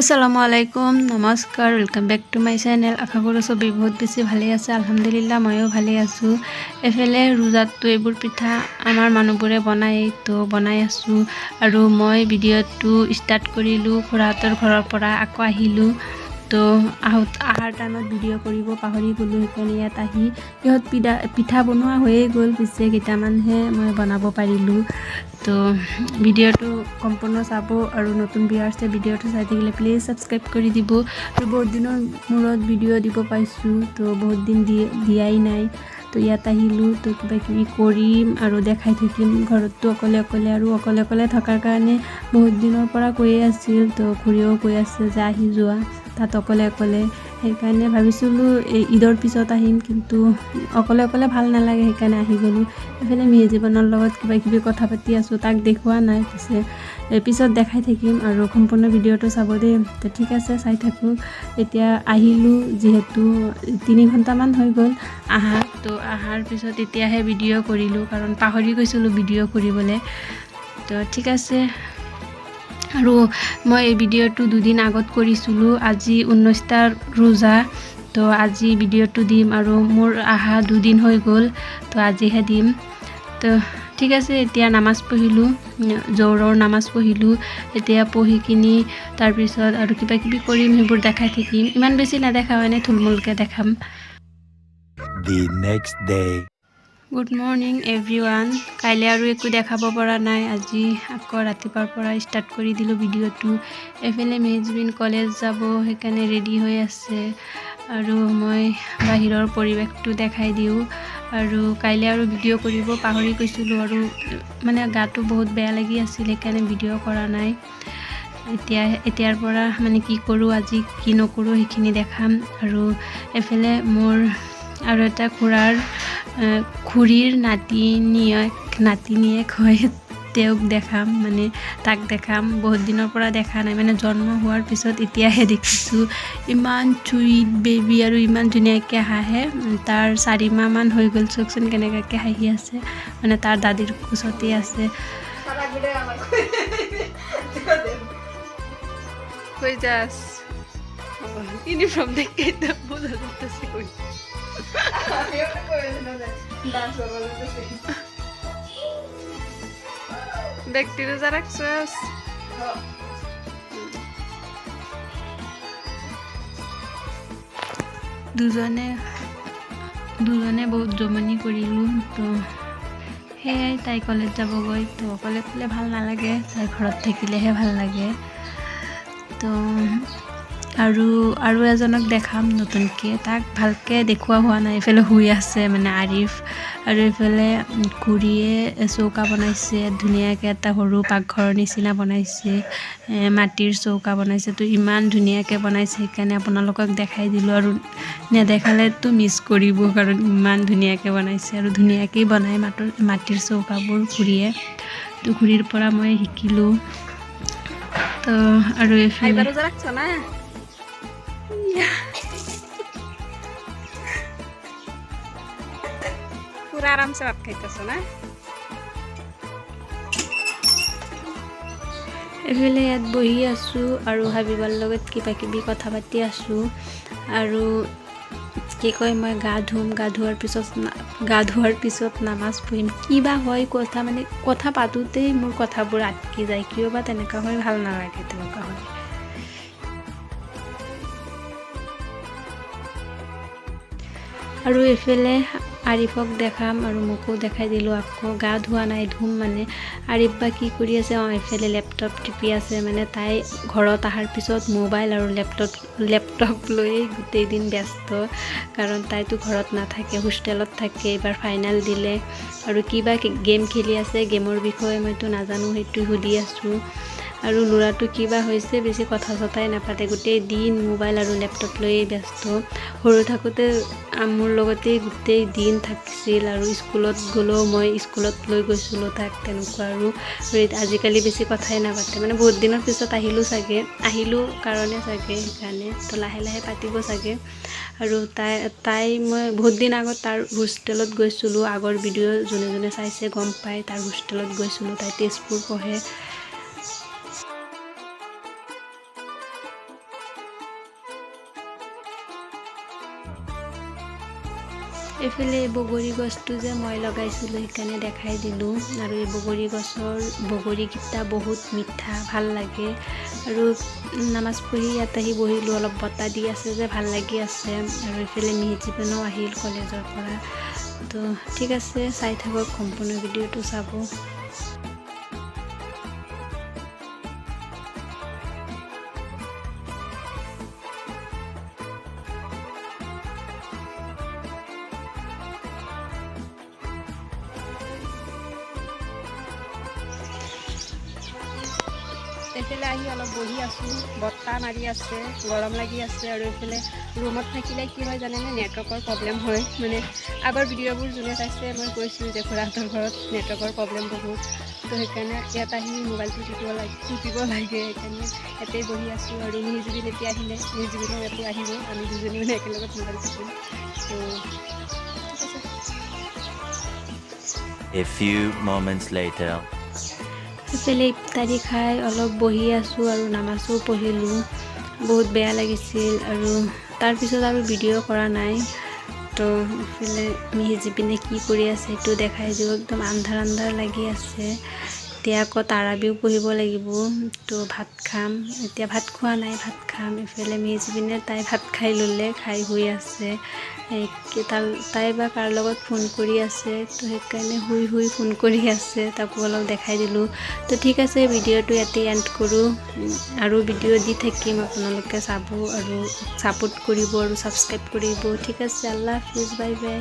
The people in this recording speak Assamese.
আসসালামু আলাইকুম নমস্কাৰ welcome back to my channel. আশা কৰোঁ সবে বহুত বেছি ভালে আছে। আলহামদুলিল্লাহ ময়ো ভালে আছোঁ। এফালে ৰোজাতো এইবোৰ পিঠা আমাৰ মানুহবোৰে বনাই আছোঁ আৰু মই ভিডিঅ'টো ষ্টাৰ্ট কৰিলোঁ খুৰাহঁতৰ ঘৰৰ পৰা। আকৌ আহিলোঁ তো আহাৰ টাইমত ভিডিঅ' কৰিব পাহৰি গ'লোঁ, সেইকাৰণে ইয়াত আহি সিহঁত পিঠা বনোৱা হৈয়ে গ'ল, পিছে কেইটামানহে মই বনাব পাৰিলোঁ। তো ভিডিঅ'টো সম্পূৰ্ণ চাব আৰু নতুন ভিউৱাৰ্ছে ভিডিঅ'টো চাই থাকিলে প্লিজ ছাবস্ক্ৰাইব কৰি দিব। আৰু বহুত দিনৰ মূৰত ভিডিঅ' দিব পাইছোঁ, তো বহুত দিন দিয়াই নাই। তো ইয়াত আহিলোঁ, তো কিবা কিবি কৰিম আৰু দেখাই থাকিম। ঘৰততো অকলে থকাৰ কাৰণে বহুত দিনৰ পৰা কৈয়ে আছিল, তো খুৰীও কৈ আছে যে আহি যোৱা তাত অকলে সেইকাৰণে ভাবিছিলোঁ এই ঈদৰ পিছত আহিম, কিন্তু অকলে ভাল নালাগে, সেইকাৰণে আহি গ'লোঁ। এইফালে মেহজীবনৰ লগত কিবা কিবি কথা পাতি আছোঁ, তাক দেখুওৱা নাই, পিছত দেখাই থাকিম আৰু সম্পূৰ্ণ ভিডিঅ'টো চাব দেই। তো ঠিক আছে, চাই থাকোঁ। এতিয়া আহিলোঁ যিহেতু 3 ঘণ্টামান হৈ গ'ল তো অহাৰ পিছত এতিয়াহে ভিডিঅ' কৰিলোঁ, কাৰণ পাহৰি গৈছিলোঁ ভিডিঅ' কৰিবলৈ। তো ঠিক আছে, আৰু মই এই ভিডিঅ'টো 2 দিন আগত কৰিছিলোঁ। আজি 19টা ৰোজা, তো আজি ভিডিঅ'টো দিম আৰু মোৰ আহা 2 দিন হৈ গ'ল, তো আজিহে দিম। তো ঠিক আছে, এতিয়া নামাজ পঢ়িলোঁ, জোহৰৰ নামাজ পঢ়িলোঁ। এতিয়া পঢ়ি কিনি তাৰপিছত আৰু কিবা কিবি কৰিম, সেইবোৰ দেখাই থাকিম। ইমান বেছি নেদেখাওঁ, এনেই থুলমূলকৈ দেখাম। The next day. Good morning everyone. কাইলৈ আৰু একো দেখাব পৰা নাই, আজি আকৌ ৰাতিপুৱাৰ পৰা ষ্টাৰ্ট কৰি দিলোঁ ভিডিঅ'টো। এফালে মেহজবিন কলেজ যাব, সেইকাৰণে ৰেডি হৈ আছে আৰু মই বাহিৰৰ পৰিৱেশটো দেখাই দিওঁ। আৰু কাইলৈ আৰু ভিডিঅ' কৰিব পাহৰি গৈছিলোঁ আৰু মানে গাটো বহুত বেয়া লাগি আছিল, সেইকাৰণে ভিডিঅ' কৰা নাই। এতিয়াৰ পৰা মানে কি কৰোঁ, আজি কি নকৰোঁ সেইখিনি দেখাম। আৰু এফালে মোৰ আৰু এটা খুৰীৰ নাতিনীয়েক হয়, তেওঁক দেখাম, মানে তাক দেখাম। বহুত দিনৰ পৰা দেখা নাই, মানে জন্ম হোৱাৰ পিছত এতিয়াহে দেখিছোঁ। ইমান চুইট বেবী আৰু ইমান ধুনীয়াকৈ হাঁহে। তাৰ 4 মাহমান হৈ গ'ল, চাওকচোন কেনেকুৱাকৈ হাঁহি আছে, মানে তাৰ দাদীৰ কোচতেই আছে। কই যাস ইউনিফর্ম দেখে তো বোঝা যাচ্ছে কই আমিও তো কইছি না ডান্স করব বলতেছি দেখতে রোজা রাখছস দুজনে বহুত জমনি কৰিলোঁ। তো সেয়াই, তাই কলেজ যাবগৈ, তো অকলে ভাল নালাগে, তাই ঘৰত থাকিলেহে ভাল লাগে। তো আৰু এজনক দেখাম নতুনকৈ, তাক ভালকৈ দেখুওৱা হোৱা নাই। এইফালে শুই আছে মানে আৰিফ, আৰু এইফালে খুৰীয়ে চৌকা বনাইছে ধুনীয়াকৈ, এটা সৰু পাকঘৰৰ নিচিনা বনাইছে, মাটিৰ চৌকা বনাইছে। তো ইমান ধুনীয়াকৈ বনাইছে, সেইকাৰণে আপোনালোকক দেখাই দিলোঁ। আৰু নেদেখালেতো মিছ কৰিব, কাৰণ ইমান ধুনীয়াকৈ বনাইছে আৰু ধুনীয়াকৈ বনায় মাটিৰ চৌকাবোৰ খুৰীয়ে। তো খুৰীৰ পৰা মই শিকিলোঁ। তো আৰু এইফালে পুৰা আৰামসে ভাত খাইতেছো না। এফালে ইয়াত বহি আছোঁ আৰু হাবিবৰ লগত কিবা কিবি কথা পাতি আছোঁ। আৰু কি কয়, মই গা ধোৱাৰ পিছত নামাজ পঢ়িম। কিবা হয় কথা পাতোঁতেই মোৰ কথাবোৰ আটকি যায়, কিয় বা তেনেকুৱা হয়, ভাল নালাগে তেনেকুৱা হয়। আৰু এইফালে আৰিফক দেখাম আৰু মোকো দেখাই দিলোঁ। আকৌ গা ধোৱা নাই, ধুম মানে। আৰিফ বা কি কৰি আছে, এইফালে লেপটপ টিপি আছে, মানে তাই ঘৰত অহাৰ পিছত মোবাইল আৰু লেপটপ লৈয়ে গোটেই দিন ব্যস্ত, কাৰণ তাইতো ঘৰত নাথাকে, হোষ্টেলত থাকে। এইবাৰ ফাইনেল দিলে আৰু কিবা গেম খেলি আছে, গেমৰ বিষয়ে মইতো নাজানো, সেইটো সুধি আছোঁ। আৰু ল'ৰাটো কিবা হৈছে, বেছি কথা চথাই নাপাতে, গোটেই দিন মোবাইল আৰু লেপটপ লৈয়ে ব্যস্ত। সৰু থাকোঁতে মোৰ লগতেই গোটেই দিন থাকিছিল, আৰু স্কুলত গ'লেও মই স্কুলত লৈ গৈছিলোঁ তাক, তেনেকুৱা। আৰু আজিকালি বেছি কথাই নাপাতে, মানে বহুত দিনৰ পিছত আহিলোঁ কাৰণে চাগে, সেইকাৰণে। তো লাহে পাতিব চাগে। আৰু মই বহুত দিন আগত তাৰ হোষ্টেলত গৈছিলোঁ, আগৰ ভিডিঅ' যোনে চাইছে গম পায়, তাৰ হোষ্টেলত গৈছিলোঁ। তাই তেজপুৰ পঢ়ে। এইফালে বগৰী গছটো যে মই লগাইছিলোঁ সেইকাৰণে দেখাই দিলোঁ আৰু এই বগৰী গছৰ বগৰীকেইটা বহুত মিঠা ভাল লাগে আৰু নামাজ পঢ়ি ইয়াত আহি বহিলোঁ অলপ বতাহ দি আছে যে ভাল লাগি আছে আৰু এইফালে মিহিজীৱনো আহিল কলেজৰ পৰা তো ঠিক আছে চাই থাকক সম্পূৰ্ণ ভিডিঅ'টো চাব এইফালে আহি অলপ বহি আছোঁ বতাহ মাৰি আছে গৰম লাগি আছে আৰু এইফালে ৰুমত থাকিলে কি হয় জানেনে নেটৱৰ্কৰ প্ৰব্লেম হয় মানে আগৰ ভিডিঅ'বোৰ যোনে চাইছে মই কৈছোঁ যে খুৰাহঁতৰ ঘৰত নেটৱৰ্কৰ প্ৰব্লেম বহুত তো সেইকাৰণে ইয়াত আহি মোবাইলটো টিপিব লাগে সেইকাৰণে ইয়াতেই বহি আছোঁ আৰু মিহিজুবিন এতিয়া আহিলে মিহিজুবিনো ইয়াতে আহিব আমি দুজনী মানে একেলগত মোবাইল টিপিম তো ঠিক আছে A few moments later. সেইফালে ইফতাৰী খাই অলপ বহি আছোঁ আৰু নামাজো পঢ়িলোঁ বহুত বেয়া লাগিছিল আৰু তাৰপিছত আৰু ভিডিঅ' কৰা নাই তো এইফালে মিহিজীবিনে কি কৰি আছে সেইটো দেখাই দিওঁ একদম আন্ধাৰ লাগি আছে এতিয়া আকৌ তাৰাবিও পঢ়িব লাগিব তো ভাত খাম এতিয়া ভাত খোৱা নাই ভাত খাম এইফালে মিহিজীবিনে তাই ভাত খাই ল'লে খাই শুই আছে তাই বা কাৰ লগত ফোন কৰি আছে তো সেইকাৰণে শুই ফোন কৰি আছে তাকো অলপ দেখাই দিলোঁ তো ঠিক আছে ভিডিঅ'টো ইয়াতে এণ্ড কৰোঁ আৰু ভিডিঅ' দি থাকিম আপোনালোকে চাব আৰু ছাপোৰ্ট কৰিব আৰু ছাবস্ক্ৰাইব কৰিব ঠিক আছে আল্লাহ হাফিজ বাই বাই